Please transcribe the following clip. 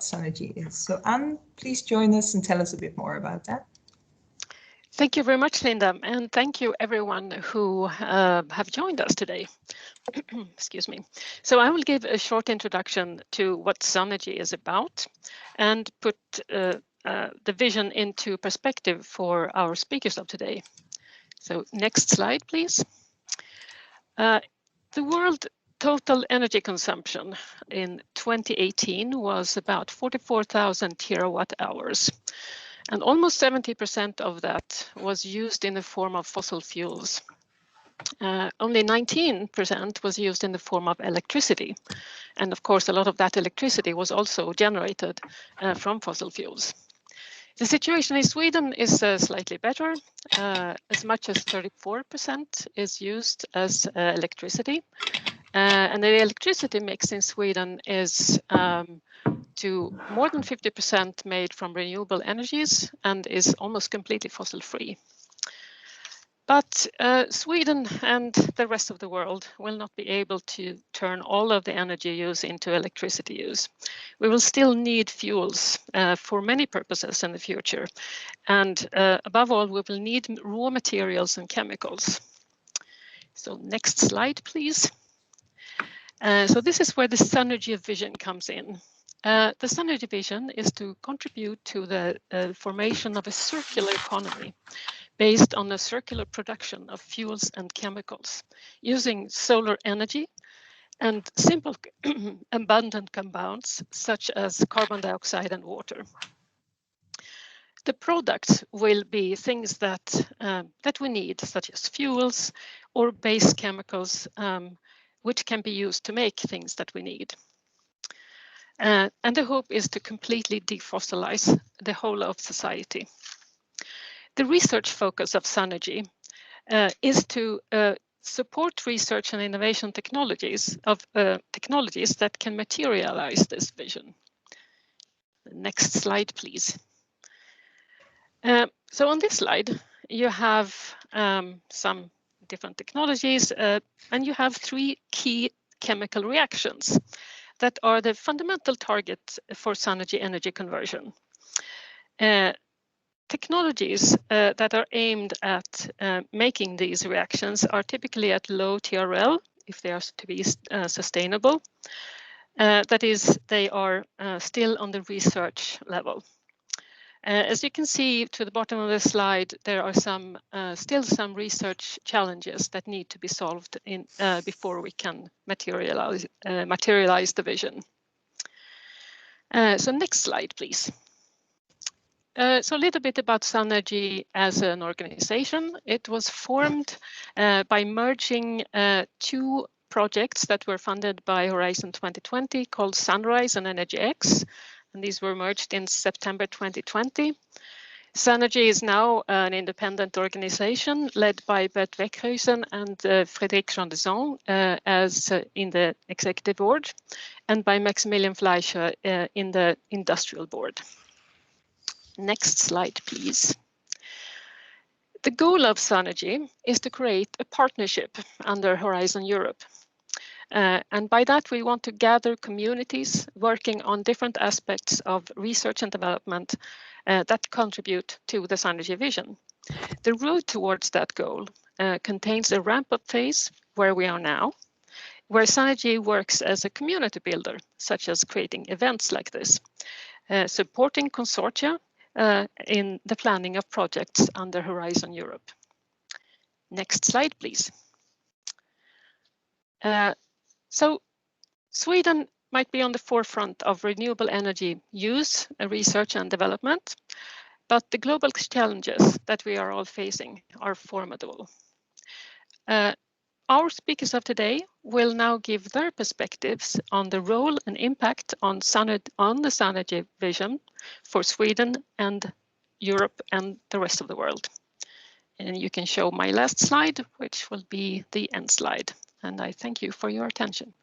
SUNERGY is. So Ann, please join us and tell us a bit more about that. Thank you very much, Linda, and thank you everyone who have joined us today. Excuse me. So I will give a short introduction to what SUNERGY is about and put the vision into perspective for our speakers of today. So next slide, please. The world total energy consumption in 2018 was about 44,000 terawatt hours. And almost 70% of that was used in the form of fossil fuels. Only 19% was used in the form of electricity. And of course, a lot of that electricity was also generated from fossil fuels. The situation in Sweden is slightly better. As much as 34% is used as electricity. And the electricity mix in Sweden is to more than 50% made from renewable energies and is almost completely fossil free. But Sweden and the rest of the world will not be able to turn all of the energy use into electricity use. We will still need fuels for many purposes in the future. And above all, we will need raw materials and chemicals. So next slide, please. So this is where the SUNERGY vision comes in. The SUNERGY vision is to contribute to the formation of a circular economy based on the circular production of fuels and chemicals using solar energy and simple abundant compounds such as carbon dioxide and water. The products will be things that we need, such as fuels or base chemicals, which can be used to make things that we need. And the hope is to completely defossilize the whole of society. The research focus of SUNERGY is to support research and innovation technologies that can materialize this vision. Next slide, please. So on this slide, you have some different technologies, and you have three key chemical reactions that are the fundamental target for SUNERGY energy conversion. Technologies that are aimed at making these reactions are typically at low TRL, if they are to be sustainable. That is, they are still on the research level. As you can see to the bottom of the slide, there are still some research challenges that need to be solved before we can materialize the vision. So next slide, please. So a little bit about SUNERGY as an organization. It was formed by merging two projects that were funded by Horizon 2020 called Sunrise and Energy X. And these were merged in September 2020. SUNERGY is now an independent organization led by Bert Weckhuizen and Frédéric Jean-Deson as in the Executive Board, and by Maximilian Fleischer in the Industrial Board. Next slide, please. The goal of SUNERGY is to create a partnership under Horizon Europe. And by that, we want to gather communities working on different aspects of research and development that contribute to the SUNERGY vision. The road towards that goal contains a ramp-up phase where we are now, where SUNERGY works as a community builder, such as creating events like this, supporting consortia in the planning of projects under Horizon Europe. Next slide, please. So Sweden might be on the forefront of renewable energy use, research and development, but the global challenges that we are all facing are formidable. Our speakers of today will now give their perspectives on the role and impact on the SUNERGY vision for Sweden and Europe and the rest of the world. And you can show my last slide, which will be the end slide. And I thank you for your attention.